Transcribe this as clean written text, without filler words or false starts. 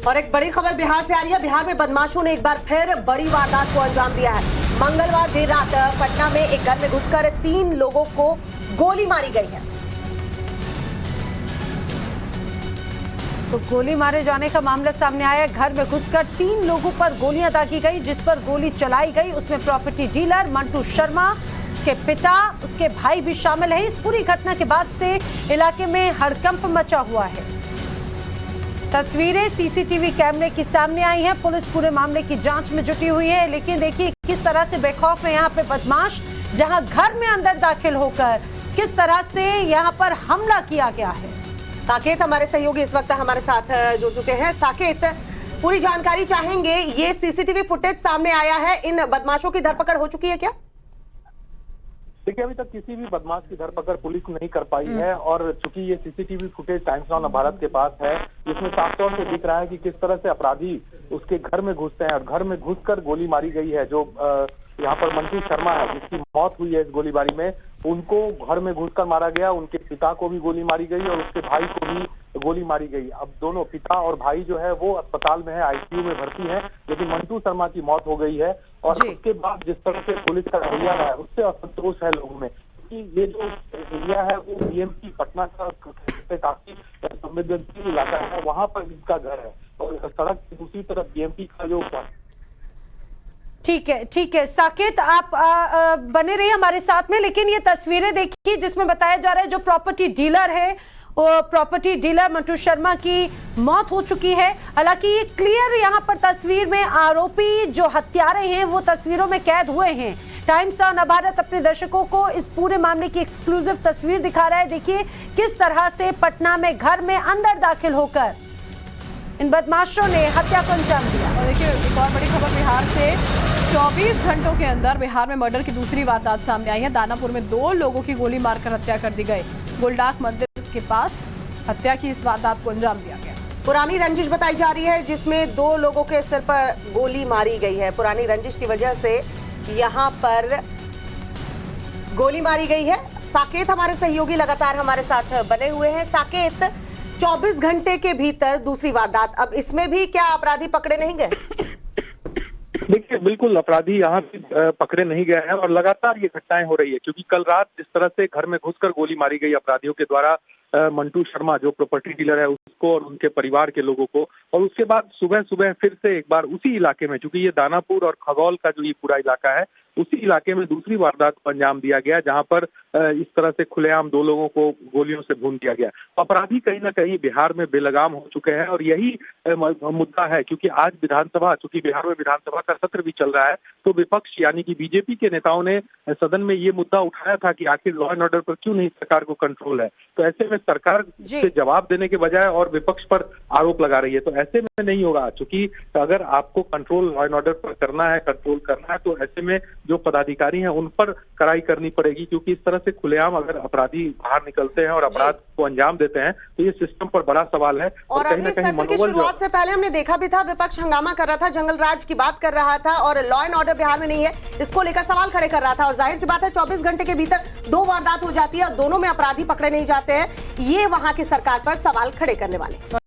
और एक बड़ी खबर बिहार से आ रही है। बिहार में बदमाशों ने एक बार फिर बड़ी वारदात को अंजाम दिया है। मंगलवार देर रात पटना में एक घर में घुसकर 3 लोगों को गोली मारी गई है। तो गोली मारे जाने का मामला सामने आया। घर में घुसकर 3 लोगों पर गोलियां दागी गई। जिस पर गोली चलाई गई उसमें प्रॉपर्टी डीलर मंटू शर्मा के पिता, उसके भाई भी शामिल है। इस पूरी घटना के बाद से इलाके में हड़कंप मचा हुआ है। तस्वीरें सीसीटीवी कैमरे की सामने आई हैं। पुलिस पूरे मामले की जांच में जुटी हुई है। लेकिन देखिए किस तरह से बेखौफ है यहाँ पे बदमाश, जहां घर में अंदर दाखिल होकर किस तरह से यहाँ पर हमला किया गया है। साकेत हमारे सहयोगी इस वक्त हमारे साथ जुड़ चुके हैं। साकेत, पूरी जानकारी चाहेंगे। ये सीसीटीवी फुटेज सामने आया है, इन बदमाशों की धरपकड़ हो चुकी है क्या? देखिए, अभी तक किसी भी बदमाश की धरपकड़ पुलिस नहीं कर पाई है। और चूंकि ये CCTV footage times now Bharat के पास है, इसमें साफ तौर से दिख रहा है कि किस तरह से अपराधी उसके घर में घुसते हैं और घर में घुसकर गोली मारी गई है। जो यहाँ पर मंटू शर्मा है जिसकी मौत हुई है इस गोलीबारी में, उनको घर में घुसकर मारा गया। उनके पिता को भी गोली मारी गई और उसके भाई को भी गोली मारी गई। अब दोनों पिता और भाई जो है वो अस्पताल में है, आईसीयू में भर्ती है, लेकिन मंटू शर्मा की मौत हो गई है। और उसके बाद जिस तरह से पुलिस का रवैया है उससे असंतोष है लोगों में कि ये जो एरिया है वो बीएमपी पटना का काफी संवेदनशील इलाका है, वहाँ पर इनका घर है और सड़क की दूसरी तरफ बीएमपी का जो ठीक है साकेत, आप बने रहिए हमारे साथ में। लेकिन ये तस्वीरें देखिए जिसमें बताया जा रहा है जो प्रॉपर्टी डीलर है, वो प्रॉपर्टी डीलर मंटू शर्मा की मौत हो चुकी है। हालांकि ये क्लियर यहाँ पर तस्वीर में आरोपी जो हत्यारे हैं वो तस्वीरों में कैद हुए हैं। टाइम्स नाउ भारत अपने दर्शकों को इस पूरे मामले की एक्सक्लूसिव तस्वीर दिखा रहा है। देखिए किस तरह से पटना में घर में अंदर दाखिल होकर इन बदमाशों ने हत्या को अंजाम दिया। और देखिए एक और बड़ी खबर बिहार से, 24 घंटों के अंदर बिहार में मर्डर की दूसरी वारदात सामने आई है। दानापुर में 2 लोगों की गोली मारकर हत्या कर दी गई। गुलडाक मंदिर के पास हत्या की इस वारदात को अंजाम दिया गया। पुरानी रंजिश बताई जा रही है जिसमें 2 लोगों के सिर पर गोली मारी गई है। पुरानी रंजिश की वजह से यहाँ पर गोली मारी गई है। साकेत हमारे सहयोगी लगातार हमारे साथ बने हुए हैं। साकेत, 24 घंटे के भीतर दूसरी वारदात, अब इसमें भी क्या अपराधी पकड़े नहीं गए? देखिए, बिल्कुल अपराधी यहाँ भी पकड़े नहीं गए हैं और लगातार ये घटनाएं हो रही है। क्योंकि कल रात जिस तरह से घर में घुसकर गोली मारी गई अपराधियों के द्वारा मंटू शर्मा जो प्रॉपर्टी डीलर है उसको और उनके परिवार के लोगों को, और उसके बाद सुबह सुबह फिर से एक बार उसी इलाके में, चूंकि ये दानापुर और खगौल का जो ये पूरा इलाका है, उसी इलाके में दूसरी वारदात को अंजाम दिया गया जहां पर इस तरह से खुलेआम 2 लोगों को गोलियों से भून दिया गया। अपराधी कहीं ना कहीं बिहार में बेलगाम हो चुके हैं और यही मुद्दा है। क्योंकि आज विधानसभा, चूंकि बिहार में विधानसभा का सत्र भी चल रहा है, तो विपक्ष यानी कि बीजेपी के नेताओं ने सदन में ये मुद्दा उठाया था कि आखिर लॉ एंड ऑर्डर पर क्यों नहीं सरकार को कंट्रोल है। तो ऐसे में सरकार से जवाब देने के बजाय और विपक्ष पर आरोप लगा रही है। तो ऐसे में नहीं होगा, चूंकि अगर आपको कंट्रोल लॉ एंड ऑर्डर पर करना है, कंट्रोल करना है, तो ऐसे में जो पदाधिकारी हैं उन पर कड़ाई करनी पड़ेगी। क्योंकि इस तरह से खुलेआम अगर अपराधी बाहर निकलते हैं और अपराध को अंजाम देते हैं तो ये सिस्टम पर बड़ा सवाल है। और कहीं ना कहीं की शुरुआत से पहले हमने देखा भी था, विपक्ष हंगामा कर रहा था, जंगल राज की बात कर रहा था और लॉ एंड ऑर्डर बिहार में नहीं है इसको लेकर सवाल खड़े कर रहा था। और जाहिर सी बात है 24 घंटे के भीतर 2 वारदात हो जाती है और दोनों में अपराधी पकड़े नहीं जाते हैं। ये वहां की सरकार पर सवाल खड़े करने वाले।